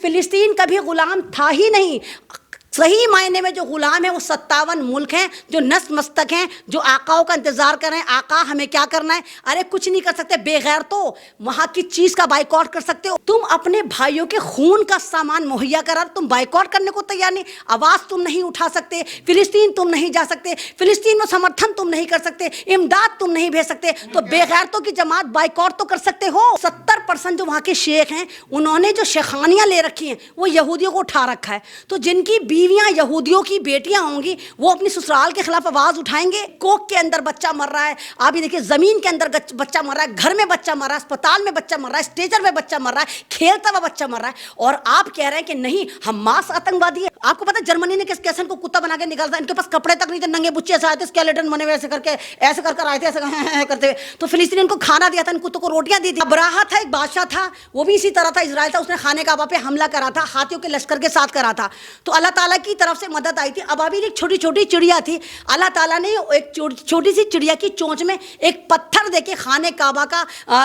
फिलिस्तीन कभी गुलाम था ही नहीं। सही मायने में जो गुलाम है वो 57 मुल्क हैं जो नतमस्तक हैं, जो आकाओं का इंतजार कर रहे हैं। आका हमें क्या करना है? अरे कुछ नहीं कर सकते बेगैर, तो वहां की चीज का बाइकआउट कर सकते हो। तुम अपने भाइयों के खून का सामान मुहैया करा, तुम बाइकआउट करने को तैयार नहीं। आवाज तुम नहीं उठा सकते, फिलिस्तीन तुम नहीं जा सकते, फिलिस्तीन में समर्थन तुम नहीं कर सकते, इमदाद तुम नहीं भेज सकते, तो बेगैरतों की जमात बाइकआउट तो कर सकते हो। 70% जो वहां के शेख हैं उन्होंने जो शेखानियां ले रखी हैं वो यहूदियों को उठा रखा है। तो जिनकी बीवियां यहूदियों की बेटियां होंगी वो अपनी ससुराल के खिलाफ आवाज उठाएंगे। कोक के अंदर बच्चा मर रहा है, आप ये देखिए, जमीन के अंदर बच्चा मर रहा है, घर में बच्चा मर रहा है, अस्पताल में बच्चा मर रहा है, स्टेजर में बच्चा मर रहा है, खेलता हुआ बच्चा मर रहा है, और आप कह रहे हैं कि नहीं हमास आतंकवादी है। आपको पता है जर्मनी ने कैसे इनको कुत्ता बना के निकालता, इनके पास कपड़े तक नहीं थे, नंगे बुच्चे ऐसे आए थे, स्केलेटन बने हुए ऐसे करके, ऐसे कर आए थे, ऐसे करते हुए। तो फिलिस्तीन इनको खाना दिया था, इन कुत्तों को रोटियां दी थी। अब्राहा था एक बादशाह था, वो भी इसी तरह था, इजराइल था, उसने खाने काबा पे हमला करा था, हाथियों के लश्कर के साथ करा था। तो अल्लाह ताला की तरफ से मदद आई थी। अबाबिल एक छोटी छोटी चिड़िया थी, अल्लाह ताला ने एक छोटी सी चिड़िया की चोंच में एक पत्थर देके खाने काबा का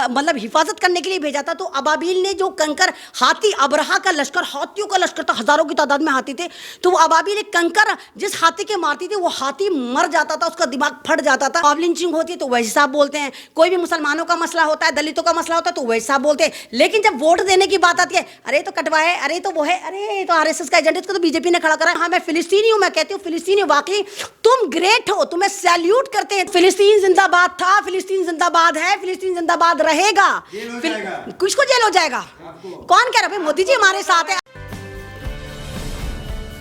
मतलब हिफाजत करने के लिए भेजा था। तो अबाबिल ने जो कंकर, हाथी अब्राहा का लश्कर, हाथियों का लश्कर था, हजारों की तादाद में हाथी थे, तो वो अबाबिल एक कंकर जिस हाथी के मारती थी वो हाथी मर जाता था, उसका दिमाग फट जाता था। अब लिंचिंग होती है तो वही साहब बोलते हैं, कोई भी मुसलमानों का मसला होता है, दलितों का मसला होता है तो वही साहब बोलते हैं। लेकिन जब वोट देने की बात आती है, अरे तो कटवाए, अरे तो वो है, अरे तो आरएसएस का एजेंडा, इसको तो बीजेपी ने खड़ा करा। हाँ मैं फिलिस्तीनी हूँ, मैं कहती हूँ फिलिस्तीनी वाकई तुम ग्रेट हो, तुम्हें सैल्यूट करते हैं। फिलिस्तीन जिंदाबाद था, फिलिस्तीन जिंदाबाद है, फिलिस्तीन जिंदाबाद रहेगा। किसको जेल हो जाएगा? कौन कह रहा है? भाई मोदी जी हमारे साथ है।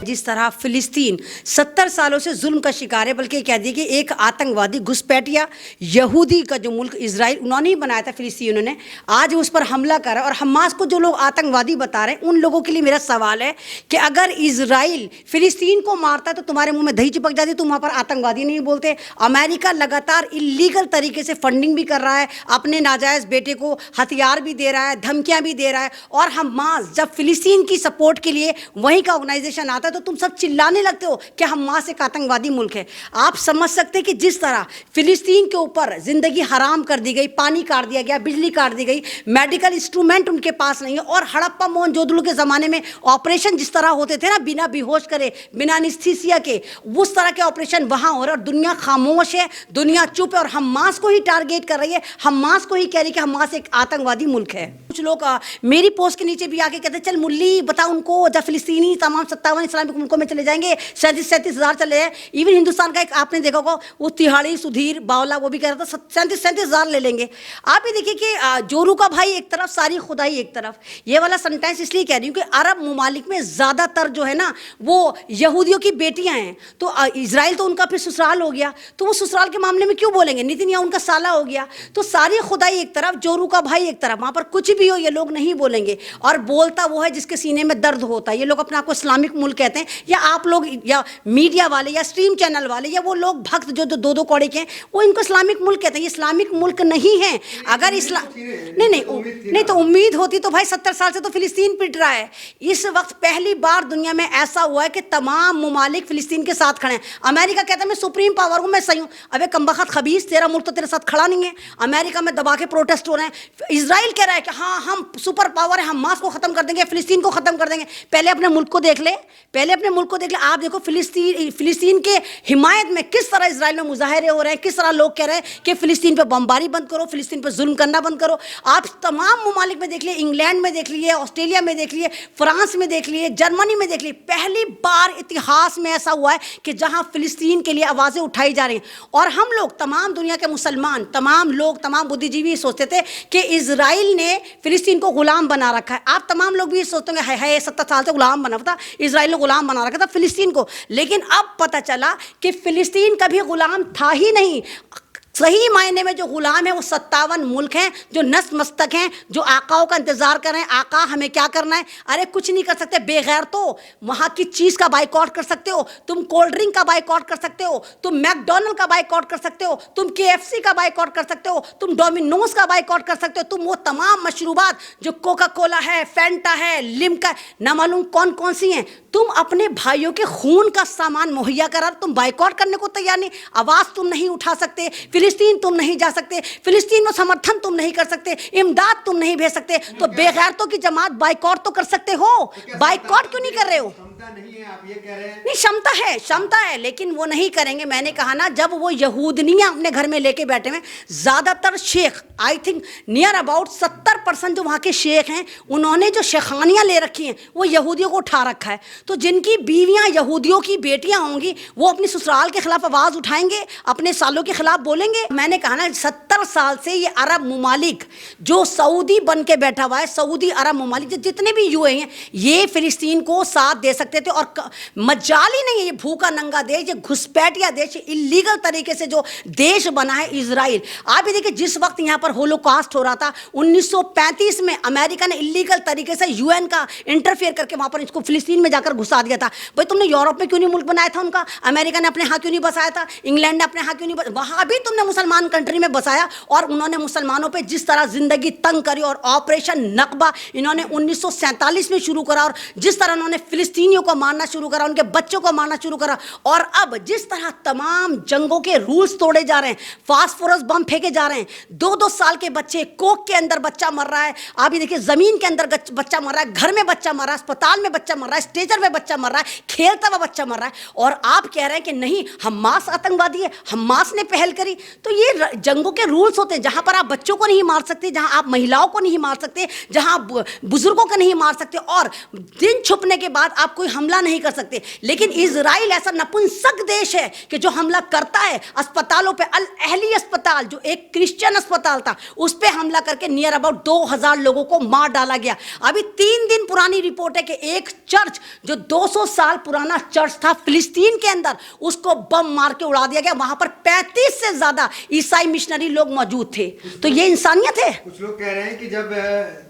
जिस तरह फिलिस्तीन 70 सालों से जुल्म का शिकार है, बल्कि कह दिए कि एक आतंकवादी घुसपैठिया यहूदी का जो मुल्क इजराइल उन्होंने ही बनाया था फिलिस्तीनियों ने, आज उस पर हमला कर रहा है। और हमास को जो लोग आतंकवादी बता रहे हैं उन लोगों के लिए मेरा सवाल है कि अगर इजराइल फिलिस्तीन को मारता है तो तुम्हारे मुंह में दही चिपक जाती, तुम वहाँ पर आतंकवादी नहीं बोलते। अमेरिका लगातार इलीगल तरीके से फंडिंग भी कर रहा है, अपने नाजायज़ बेटे को हथियार भी दे रहा है, धमकियाँ भी दे रहा है। और हमास जब फिलिस्तीन की सपोर्ट के लिए वहीं का ऑर्गेनाइजेशन आता है तो तुम सब चिल्लाने लगते हो कि हमास एक आतंकवादी मुल्क है। आप समझ सकते हैं कि जिस तरह फिलिस्तीन के ऊपर जिंदगी हराम कर दी गई, पानी काट दिया गया, बिजली काट दी गई, मेडिकल इंस्ट्रूमेंट उनके पास नहीं है, और हड़प्पा मोहनजोदड़ो के ज़माने में ऑपरेशन जिस तरह होते थे ना, बिना बेहोश करे, बिना एनेस्थीसिया के, उस तरह के ऑपरेशन वहाँ हो रहे, और दुनिया खामोश है, दुनिया चुप है, और हमास को ही टारगेट कर रही है, हमास को ही कह रही है कि हमास एक आतंकवादी मुल्क है। कुछ लोग मेरी पोस्ट के नीचे भी आके कहते चल मुल्ली बता उनको, जब फिलिस्तीनी तमाम 57 इस्लामिक मुल्कों में चले जाएंगे, 37 हज़ार चले जाए। इवन हिंदुस्तान का एक आपने देखा होगा वो तिहाड़ी सुधीर बावला, वो भी कह रहा था 37 हज़ार ले लेंगे। आप ये देखिए कि जोरू का भाई एक तरफ, सारी खुदाई एक तरफ। ये वाला सेंटेंस इसलिए कह रही हूँ कि अरब ममालिक में ज़्यादातर जो है ना वो यहूदियों की बेटियाँ हैं, तो इजराइल तो उनका फिर ससुराल हो गया, तो वो ससुराल के मामले में क्यों बोलेंगे? नेतन्याहू उनका साला हो गया। तो सारी खुदाई एक तरफ, जोरू का भाई एक तरफ, वहाँ पर कुछ भी हो ये लोग नहीं बोलेंगे, और बोलता वो है जिसके सीने में दर्द होता है। ये लोग अपने आप को इस्लामिक मुल्क कहते हैं, या आप लोग या मीडिया वाले या स्ट्रीम चैनल वाले या वो लोग भक्त जो दो कौड़े के हैं वो इनको इस्लामिक मुल्क कहते हैं। ये इस्लामिक मुल्क नहीं है। अगर इस्लाम नहीं तो उम्मीद होती तो भाई 70 साल से तो फिलिस्तीन पिट रहा है। इस वक्त पहली बार दुनिया में ऐसा हुआ है कि तमाम ममालिक फिलिस्तीन के साथ खड़े हैं। अमेरिका कहता है मैं सुप्रीम पावर हूँ, मैं सही हूँ। अबे कमबख्त खबीस, तेरा मुल्क तो तेरे साथ खड़ा नहीं है। अमेरिका में दबा के प्रोटेस्ट हो रहे हैं। इजराइल कह रहा है कि हाँ हम सुपर पावर है, हमास को खत्म कर देंगे, फिलिस्तीन को खत्म कर देंगे। पहले अपने मुल्क को देख ले, पहले अपने मुल्क को देख ले। आप देखो फिलिस्तीन के हिमायत में किस तरह इजराइल में मुजाहरे हो रहे हैं, किस तरह लोग कह रहे हैं कि फिलिस्तीन पे बमबारी बंद करो, फिलिस्तीन पे जुल्म करना बंद करो। आप तमाम ममालिक में देख लिए, इंग्लैंड में देख लिए, ऑस्ट्रेलिया में देख लिए, फ्रांस में देख लिए, जर्मनी में देख लिए, पहली बार इतिहास में ऐसा हुआ है कि जहां फिलिस्तीन के लिए आवाज़ें उठाई जा रही हैं। और हम लोग, तमाम दुनिया के मुसलमान, तमाम लोग, तमाम बुद्धिजीवी सोचते थे कि इजराइल ने फिलिस्तीन को गुलाम बना रखा है। आप तमाम लोग भी सोचते होंगे है 70 साल से गुलाम बना था, इजराइल ने गुलाम बना रखा था फिलिस्तीन को। लेकिन अब पता चला कि फिलिस्तीन कभी गुलाम था ही नहीं। सही मायने में जो गुलाम है वो 57 मुल्क हैं जो नतमस्तक हैं, जो आकाओं का इंतजार कर रहे हैं। आका हमें क्या करना है? अरे कुछ नहीं कर सकते बेगैर, तो वहाँ की चीज़ का बाइकआउट कर सकते हो, तुम कोल्ड ड्रिंक का बाइकआउट कर सकते हो, तुम मैकडोनल्ड का बाइकआउट कर सकते हो, तुम KFC का बाइकआउट कर सकते हो, तुम डोमिनोज का बाइकआउट कर सकते हो, तुम वो तमाम मशरूबात जो कोका कोला है, फैंटा है, लिम्का, ना मालूम कौन कौन सी हैं, तुम अपने भाइयों के खून का सामान मुहैया करा, तुम बाइकआउट करने को तैयार नहीं। आवाज़ तुम नहीं उठा सकते। फिलिस्तीन तुम नहीं जा सकते, फिलिस्तीन में समर्थन तुम नहीं कर सकते, इमदाद तुम नहीं भेज सकते, तो बेगैरतों की जमात बाइकॉट तो कर सकते हो, बाइकॉट क्यों नहीं कर रहे हो? नहीं है, आप ये कह रहे हैं? नहीं, क्षमता है लेकिन वो नहीं करेंगे। मैंने कहा ना, जब वो यहूदनियां अपने घर में लेके बैठे हैं, ज्यादातर शेख, आई थिंक नियर अबाउट 70% जो वहाँ के शेख हैं, उन्होंने जो शेखानियाँ ले रखी हैं वो यहूदियों को उठा रखा है। तो जिनकी बीवियाँ यहूदियों की बेटियाँ होंगी, वो अपनी ससुराल के खिलाफ आवाज़ उठाएंगे, अपने सालों के खिलाफ बोलेंगे। मैंने कहा ना, 70 साल से ये अरब ममालिक जो सऊदी बन के बैठा हुआ है, सऊदी अरब ममालिक जितने भी यूए हैं, ये फिलिस्तीन को साथ दे सकते थे। और मजाल ही नहीं है, ये भूखा नंगा देश, ये घुसपैठिया देश, इलीगल तरीके से जो देश बना है इजराइल। आप ये देखिए, जिस वक्त यहाँ पर होलोकॉस्ट हो रहा था 1935 में, अमेरिका ने इलीगल तरीके से यूएन का इंटरफेयर करके वहाँ पर इसको फिलिस्तीन में जाकर घुसा दिया था। भाई तुमने यूरोप में क्यों नहीं मुल्क बनाया था उनका? अमेरिका ने अपने यहाँ क्यों नहीं बसाया था? इंग्लैंड ने अपने यहाँ क्यों नहीं? वहाँ भी तुमने मुसलमान कंट्री में बसाया, और उन्होंने मुसलमानों पर जिस तरह जिंदगी तंग करी, और ऑपरेशन नकबा इन्होंने 1947 में शुरू करा, और जिस तरह उन्होंने फिलिस्तीनियों को मारना शुरू करा, उनके बच्चों को मारना शुरू करा, और अब जिस तरह तमाम जंगों के रूल्स तोड़े जा रहे हैं, फास्फोरस बम फेंके जा रहे हैं, 2-2 साल के बच्चे, कोक के अंदर बच्चा मर रहा है, आप ये देखिए जमीन के अंदर बच्चा मर रहा है, घर में बच्चा मर रहा है, अस्पताल में बच्चा मर रहा है, स्टेजर में बच्चा मर रहा है, खेलता हुआ बच्चा मर रहा है, और आप कह रहे हैं कि नहीं, हमास आतंकवादी है, हमास ने पहल करी। तो ये जंगों के रूल्स होते हैं, जहां पर आप बच्चों को नहीं मार सकते, जहां आप महिलाओं को नहीं मार सकते, जहां आप बुजुर्गों को नहीं मार सकते, और दिन छुपने के बाद आप कोई हमला नहीं कर सकते। लेकिन इजराइल ऐसा नपुंसक देश है कि जो हमला करता है अस्पतालों पे, अल अहली अस्पताल जो एक क्रिश्चियन अस्पताल था, उस पे हमला करके नियर अबाउट 2000 लोगों को मार डाला गया। अभी 3 दिन पुरानी रिपोर्ट है कि एक चर्च जो 200 साल पुराना चर्च था फिलिस्तीन के अंदर, उसको बम मार के उड़ा दिया गया। वहां पर 35 से ज्यादा ईसाई मिशनरी लोग मौजूद थे। तो ये इंसानियत है। कुछ लोग कह रहे हैं कि जब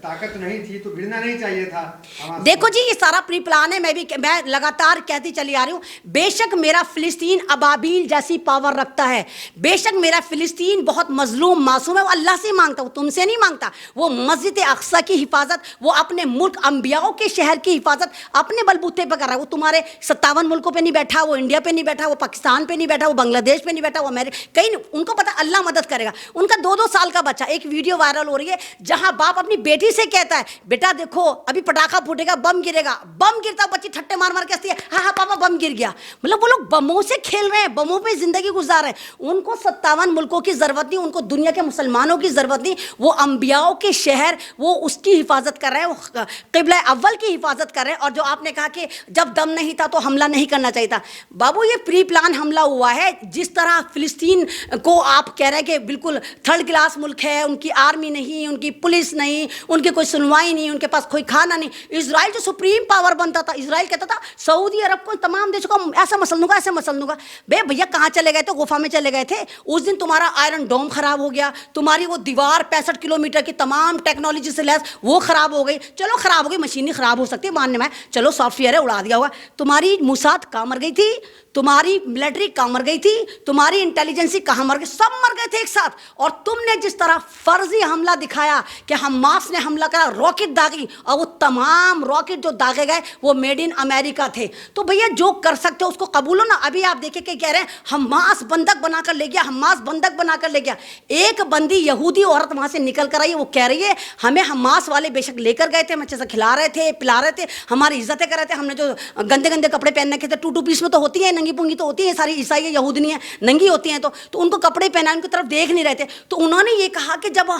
ताकत नहीं थी तो भिड़ना नहीं चाहिए था। देखो जी, ये सारा प्री प्लान है। मैं लगातार कहती चली आ रही हूँ, बेशक मेरा फिलिस्तीन अबाबील जैसी पावर रखता है, बेशक मेरा फिलिस्तीन बहुत मजलूम मासूम है, वो अल्लाह से मांगता, वो तुमसे नहीं मांगता। वो मस्जिद अक्सा की हिफाजत, वो अपने मुल्क अंबियाओं के शहर की हिफाजत अपने बलबूते पर कर रहा है। वो तुम्हारे 57 मुल्कों पे नहीं बैठा, वो इंडिया पे नहीं बैठा, वो पाकिस्तान पे नहीं बैठा, वो बांग्लादेश पे नहीं बैठा, वो अमेरिका कहीं नहीं। उनको पता अल्लाह मदद करेगा। उनका 2-2 साल का बच्चा, एक वीडियो वायरल हो रही है जहां बाप अपनी बेटी से कहता है, बेटा देखो अभी पटाखा फूटेगा, बम गिरेगा, बम गिरता, बच्ची ठट्टे मार मार के हंसती है, हाँ हाँ पापा बम गिर गया। मतलब वो लोग बमों से खेल रहे हैं, बमों पे जिंदगी गुजार रहे हैं। उनको 57 मुल्कों की जरूरत नहीं, उनको दुनिया के मुसलमानों की जरूरत नहीं। वो अंबियाओं के शहर, वो उसकी हिफाजत कर रहे हैं, वो क़िबला अव्वल की हिफाजत कर रहे हैं। और जो आपने कहा कि जब दम नहीं था तो हमला नहीं करना चाहिए था, बाबू ये प्री प्लान हमला हुआ है। जिस तरह फिलिस्तीन को आप कह रहे हैं कि बिल्कुल थर्ड क्लास मुल्क है, उनकी आर्मी नहीं, उनकी पुलिस नहीं, उनकी कोई सुनवाई नहीं, उनके पास कोई खाना नहीं। इजराइल जो सुप्रीम पावर बनता था, इजराइल कहता था सऊदी अरब को, तमाम देशों को ऐसा मसल दूंगा, ऐसे मसल दूंगा। बे भैया कहाँ चले गए थे? गुफा में चले गए थे। उस दिन तुम्हारा आयरन डोम खराब हो गया, तुम्हारी वो दीवार 65 किलोमीटर की तमाम टेक्नोलॉजी से लैस वो खराब हो गई। चलो खराब हो गई, मशीन ही खराब हो सकती है, मानने में, चलो सॉफ्टवेयर है, उड़ा दिया हुआ। तुम्हारी मुसाद कहाँ मर गई थी? तुम्हारी मिलिट्री कहाँ मर गई थी? तुम्हारी इंटेलिजेंसी कहाँ मर गई? सब मर गए थे एक साथ। और तुमने जिस तरह फर्जी हमला दिखाया कि हमास ने हमला करा, रॉकेट दागी, और वो तमाम रॉकेट जो दागे गए वो मेड इन अमेरिका थे। तो भैया जो कर सकते हो उसको कबूलो ना। अभी आप देखिए कि कह रहे हैं हमास बंधक बनाकर ले गया, हमास बंधक बनाकर ले गया। एक बंदी यहूदी औरत वहां से निकल कर आई, वो कह रही है हमें हमास वाले बेशक लेकर गए थे, हम अच्छे से खिला रहे थे, पिला रहे थे, हमारी इज्जतें कर रहे थे, हमने जो गंदे गंदे कपड़े पहन रखे थे, 2 पीस में तो होती है, नंगी पुंगी तो होती है, सारी ईसाई यहूदनी है, नंगी होती हैं, तो उनको कपड़े पहनाए, उनकी तरफ देख नहीं रहे थे। तो उन्होंने ये कहा कि जब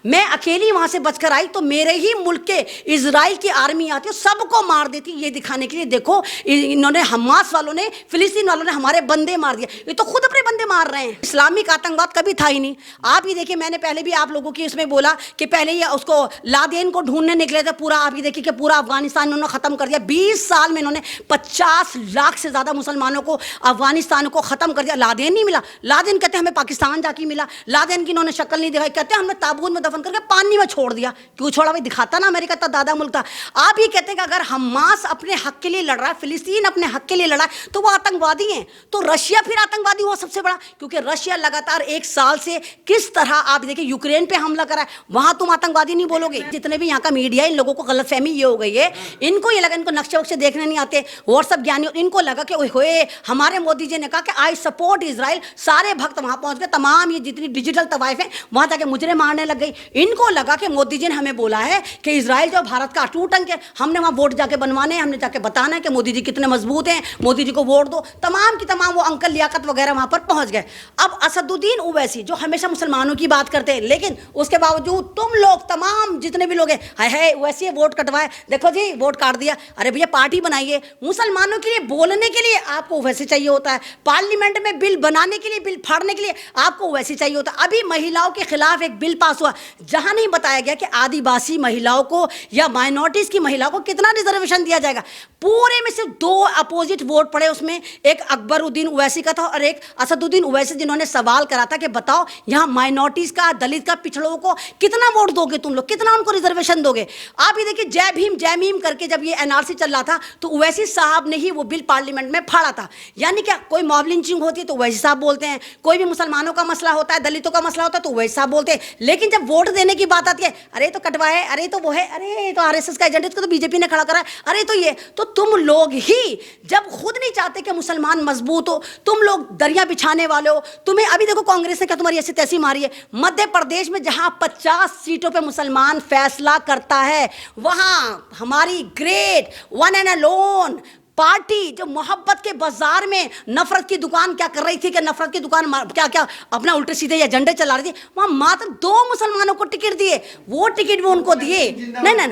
मैं अकेली वहां से बचकर आई तो मेरे ही मुल्क के इजराइल की आर्मी आती है, सबको मार देती, ये दिखाने के लिए देखो इन्होंने, हमास वालों ने, फिलिस्तीन वालों ने हमारे बंदे मार दिए। ये तो खुद अपने बंदे मार रहे हैं। इस्लामिक आतंकवाद कभी था ही नहीं। आप ये देखिए, मैंने पहले भी आप लोगों की इसमें बोला कि पहले ये उसको लादेन को ढूंढने निकले थे, पूरा आप ये देखिए कि पूरा अफगानिस्तान इन्होंने खत्म कर दिया। 20 साल में इन्होंने 50 लाख से ज्यादा मुसलमानों को, अफगानिस्तान को खत्म कर दिया। लादेन नहीं मिला, लादेन कहते हैं हमें पाकिस्तान जाके मिला, लादेन की इन्होंने शक्ल नहीं दिखाई, कहते हैं हमने ताबूत में दफन करके पानी में छोड़ दिया। क्यों छोड़ा भाई? दिखाता ना अमेरिका था, दादा मुल्क था। आप ये कहते हैं कि अगर हमास अपने हक के लिए लड़ रहा है, फिलिस्तीन अपने हक के लिए लड़ा है, तो वो आतंकवादी हैं। तो रशिया फिर आतंकवादी हुआ सबसे बड़ा, क्योंकि रशिया लगातार 1 साल से किस तरह आप देखिए यूक्रेन पे हमला करा है, वहां तुम आतंकवादी नहीं बोलोगे। जितने भी यहाँ का मीडिया, इन लोगों को गलतफहमी ये हो गई है, इनको ये लगा, इनको नक्शे वक्शे देखने नहीं आते, व्हाट्सएप ज्ञानी, इनको लगा कि ओए होए हमारे मोदी जी ने कहा कि आई सपोर्ट इजराइल, सारे भक्त तो वहां पहुंच गए, तमाम ये जितनी डिजिटल तवाइफ हैं वहां जाके मुजरे मारने लग गई। इनको लगा कि मोदी जी ने हमें बोला है कि इजराइल जो भारत का अटूट अंग है, हमने वहां वोट जाके बनवाने हैं, हमने जाके बताना है कि मोदी जी कितने मजबूत हैं, मोदी जी को वोट दो। तमाम की तमाम वो अंकल लियाकत वगैरह वहां पर पहुंच गए। अब असदुद्दीन ओवैसी जो हमेशा मुसलमानों की बात करते हैं, लेकिन उसके बावजूद तुम लोग तमाम जितने भी लोग हैं, है वैसे वोट कटवाए, देखो जी वोट काट दिया। अरे भैया पार्टी बनाइए, मुसलमानों के लिए बोलने के लिए आपको वैसे चाहिए होता है, पार्लियामेंट में बिल बनाने के लिए, बिल फाड़ने के लिए आपको वैसे चाहिए होता है। अभी महिलाओं के खिलाफ एक बिल पास हुआ जहां नहीं बताया गया कि आदिवासी महिलाओं को या माइनॉरिटीज की महिलाओं को कितना रिजर्वेशन दिया जाएगा। पूरे में सिर्फ 2 अपोजिट वोट पड़े उसमें, एक अकबरुद्दीन ओवैसी का था और एक असदुद्दीन ओवैसी, जिन्होंने सवाल करा था कि बताओ यहाँ माइनॉरिटीज का, दलित का, पिछड़ों को कितना वोट दोगे तुम लोग, कितना उनको रिजर्वेशन दोगे। आप ये देखिए जय भीम जय मीम करके जब ये एनआरसी चल रहा था तो ओवैसी साहब ने ही वो बिल पार्लियामेंट में फाड़ा था। यानी क्या, कोई मॉब लिंचिंग होती है तो ओवैसी साहब बोलते हैं, कोई भी मुसलमानों का मसला होता है, दलितों का मसला होता है तो ओवैसी साहब बोलते हैं। लेकिन जब वोट देने की बात आती है, अरे तो कटवाए, अरे तो वो है, अरे तो आरएसएस का एजेंडा तो बीजेपी ने खड़ा करा, अरे तो ये तो तुम लोग ही जब खुद नहीं चाहते कि मुसलमान मजबूत हो, तुम लोग दरिया बिछाने वाले हो। तुम्हें अभी देखो कांग्रेस ने क्या तुम्हारी ऐसी तैसी मारी है। मध्य प्रदेश में जहां 50 सीटों पे मुसलमान फैसला करता है, वहां हमारी great one and alone party जो मोहब्बत के बाजार में नफरत की दुकान क्या कर रही थी कि नफरत की दुकान क्या क्या अपना उल्टे सीधे या झंडे चला रही थी, वहां मात्र 2 मुसलमानों को टिकट दिए। वो टिकट भी उनको दिए, नहीं ना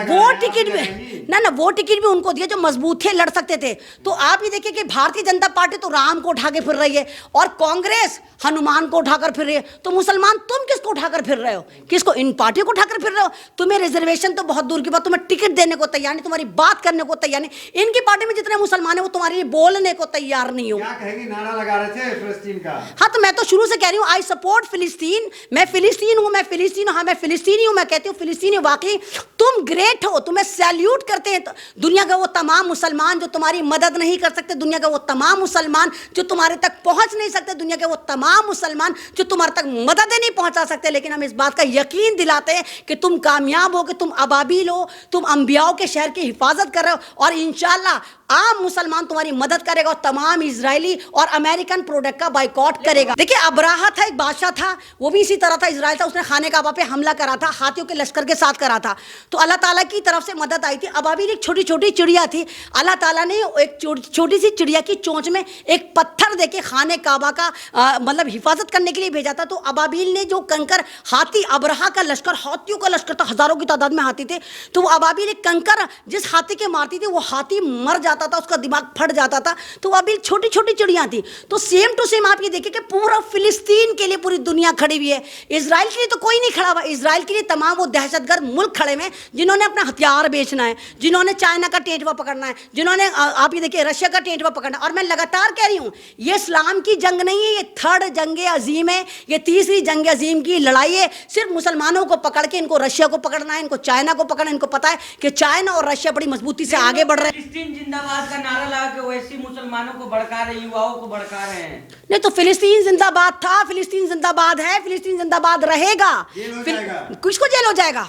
वो टिकट भी ना वो टिकट भी उनको दिए जो मजबूत थे, लड़ सकते थे। तो आप ये देखिए कि भारतीय जनता पार्टी तो राम को उठा के फिर रही है और कांग्रेस हनुमान को उठाकर फिर रही है। तो मुसलमान तुम किसको उठाकर फिर रहे हो, किसको, इन पार्टियों को उठाकर फिर रहे हो। तुम्हें रिजर्वेशन तो बहुत दूर की बात, तुम्हें टिकट देने को तैयार नहीं, तुम्हारी बात करने को तैयार नहीं। इनकी पार्टी में जितने मुसलमान है वो तुम्हारे लिए बोलने को तैयार नहीं हो। क्या कहेगी, नारा लगा रहे थे फिलिस्तीन का। हाँ तो मैं तो शुरू से कह रही हूँ आई सपोर्ट फिलिस्तीन, मैं फिलिस्तीन हूँ, मैं फिलिस्तीन हूँ, हाँ मैं फिलिस्तीनी हूँ, मैं कहती हूँ फिलिस्तीनी वाकई तुम ग्रेट हो, तुम्हें सैल्यूट करते हैं दुनिया का वो तमाम मुसलमान जो तुम्हारी मदद नहीं कर सकते, दुनिया का वो तमाम मुसलमान जो तुम्हारे तक पहुंच नहीं सकते, दुनिया के वो तमाम मुसलमान जो तुम्हारे तक मदद नहीं पहुंचा सकते। लेकिन हम इस बात का यकीन दिलाते हैं कि तुम कामयाब हो, कि तुम अबाबिल हो, तुम अंबियाओं के शहर की हिफाजत कर रहे हो और इंशाल्लाह आम मुसलमान तुम्हारी मदद करेगा और तमाम इजरायली और अमेरिकन प्रोडक्ट का बाइकॉट करेगा। देखिए अब्राहा था, एक बादशाह था, वो भी इसी तरह था, इजराइल था, उसने खाने काबा पे हमला करा था, हाथियों के लश्कर के साथ करा था। तो अल्लाह ताला की तरफ से मदद आई थी। अबाबिल एक छोटी छोटी चिड़िया थी, अल्लाह ताला ने एक छोटी सी चिड़िया की चोंच में एक पत्थर देके खाने काबा का मतलब हिफाजत करने के लिए भेजा था। तो अबाबिल ने जो कंकर, हाथी अब्राहा का लश्कर, हाथियों का लश्कर था, हजारों की तादाद में हाथी थे, तो वो अबाबिल एक कंकर जिस हाथी के मारती थी वो हाथी मर जाता था, उसका दिमाग फट जाता था। तो वो अभी छोटी छोटी चिड़िया थी। तो सेम टू सेम आप ये देखिए कि पूरा फिलिस्तीन के लिए पूरी दुनिया खड़ी हुई है। इजराइल के लिए तो कोई नहीं खड़ा हुआ, इजराइल के लिए तमाम वो दहशतगर्द मुल्क खड़े हुए हैं जिन्होंने अपना हथियार बेचना है, जिन्होंने चाइना का टेंटवा पकड़ना है, जिन्होंने आप ये देखिए रशिया का टेंटवा पकड़ना है। और मैं लगातार कह रही हूँ ये इस्लाम की जंग नहीं है, ये 3rd जंग अजीम है, ये 3री जंग अजीम की लड़ाई है। सिर्फ मुसलमानों को पकड़ के इनको रशिया को पकड़ना है, इनको चाइना को पकड़ना है। इनको पता है कि चाइना और रशिया बड़ी मजबूती से आगे बढ़ रहे हैं। फिलिस्तीन जिंदाबाद का नारा लगा के वैसे मुसलमानों को भड़का रहे, युवाओं को भड़का रहे हैं। नहीं तो फिलिस्तीन जिंदाबाद था, फिलिस्तीन जिंदाबाद है, फिलिस्तीन जिंदाबाद रहेगा। किसको जेल हो जाएगा?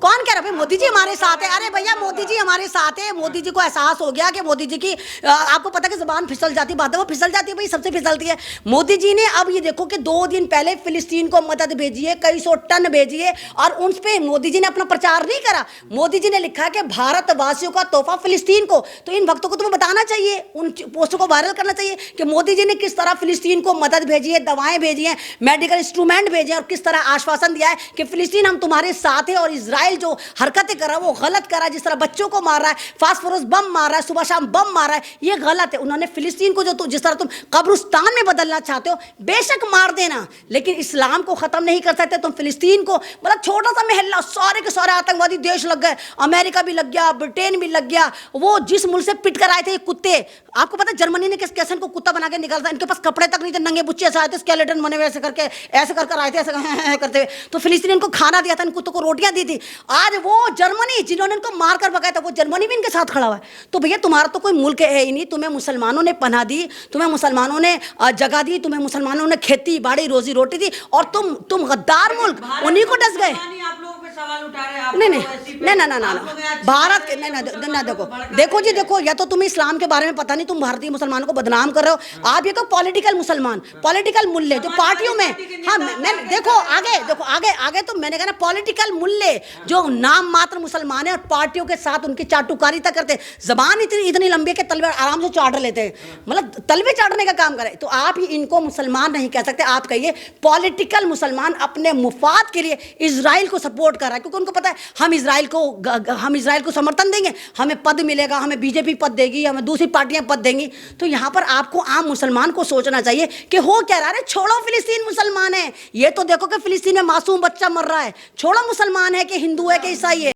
कौन कह रहा है मोदी जी हमारे साथ है? अरे भैया मोदी जी हमारे साथ है। मोदी जी को एहसास हो गया कि मोदी जी की आपको पता है कि जुबान फिसल जाती, बात है वो फिसल जाती है, भाई सबसे फिसलती है। मोदी जी ने अब ये देखो कि 2 दिन पहले फिलिस्तीन को मदद भेजी है, कई 100 टन भेजी है और उन पे मोदी जी ने अपना प्रचार नहीं करा। मोदी जी ने लिखा कि भारतवासियों का तोहफा फिलिस्तीन को। तो इन वक्तों को तुम्हें बताना चाहिए, उन पोस्टों को वायरल करना चाहिए कि मोदी जी ने किस तरह फिलिस्तीन को मदद भेजी है, दवाएं भेजी हैं, मेडिकल इंस्ट्रूमेंट भेजे और किस तरह आश्वासन दिया है कि फिलिस्तीन हम तुम्हारे साथ है। और इजराइल जो हरकतें कर रहा है वो गलत कर रहा है, जिस तरह बच्चों को मार रहा है, फास्फोरस बम मार रहा है, सुबह शाम बम मार रहा है, ये गलत है। उन्होंने फिलिस्तीन को जो जिस तरह तुम कब्रिस्तान में बदलना चाहते हो बेशक मार देना, लेकिन इस्लाम को खत्म नहीं कर सकते तुम फिलिस्तीन को। मतलब छोटा सा महल्ला, सारे के सारे आतंकवादी देश लग गए, अमेरिका भी लग गया, ब्रिटेन भी लग गया। वो जिस मुल्क से पिट कर आए थे कुत्ते, आपको पता है जर्मनी ने कैसे इनको कुत्ता बना के निकाला था, इनके पास कपड़े तक नहीं थे, नंगे बुच्चे ऐसे आए थे, स्केलेटन बने हुए ऐसे करके, ऐसे कर आए थे, ऐसे करते हुए। तो फिलिस्तीन इनको खाना दिया था, इन कुत्तों को रोटियां दी थी। आज वो जर्मनी जिन्होंने इनको मार कर भगाया था, वो जर्मनी भी इनके साथ खड़ा हुआ है। तो भैया तुम्हारा तो कोई मुल्क है ही नहीं, तुम्हें मुसलमानों ने पनाह दी, तुम्हें मुसलमानों ने जगह दी, तुम्हें मुसलमानों ने खेती बाड़ी रोजी रोटी दी और तुम गद्दार मुल्क उन्हीं को डस गए। आप लोगों पे पे सवाल उठा रहे हैं आप नहीं लोग नहीं OIC पे। नहीं ना ना ना आप लोग यहाँ भारत के चिल्ला नहीं रहे ना हैं, ना मुसलमानों देखो को भड़का देखो रहे जी हैं। देखो, या तो तुम्हें इस्लाम के बारे में पता नहीं, तुम भारतीय मुसलमानों को बदनाम कर रहे हो, आप ये तो पॉलिटिकल मुसलमान, पॉलिटिकल मूल्य जो पार्टियों में, हाँ मैं देखो आगे देखो आगे आगे तो मैंने कहा ना पॉलिटिकल मूल्य जो नाम मात्र मुसलमान है और पार्टियों के साथ उनकी चाटुकारिता करते हैं, जबान इतनी इतनी लंबी है कि तलवार आराम से चाट लेते हैं, मतलब तलवे चाटने का काम करे, तो आप ही इनको मुसलमान नहीं कह सकते, आप कहिए पॉलिटिकल मुसलमान अपने मुफाद के लिए इजराइल को सपोर्ट कर रहा है, क्योंकि उनको पता है हम इजराइल को समर्थन देंगे, हमें पद मिलेगा, हमें बीजेपी पद देगी, हमें दूसरी पार्टियां पद देंगी। तो यहाँ पर आपको आम मुसलमान को सोचना चाहिए कि हो क्या रहा है, छोड़ो फिलिस्तीन मुसलमान है, ये तो देखो कि फिलिस्तीन में मासूम बच्चा मर रहा है, छोड़ो मुसलमान है कि हिंदू है कि ईसाई है।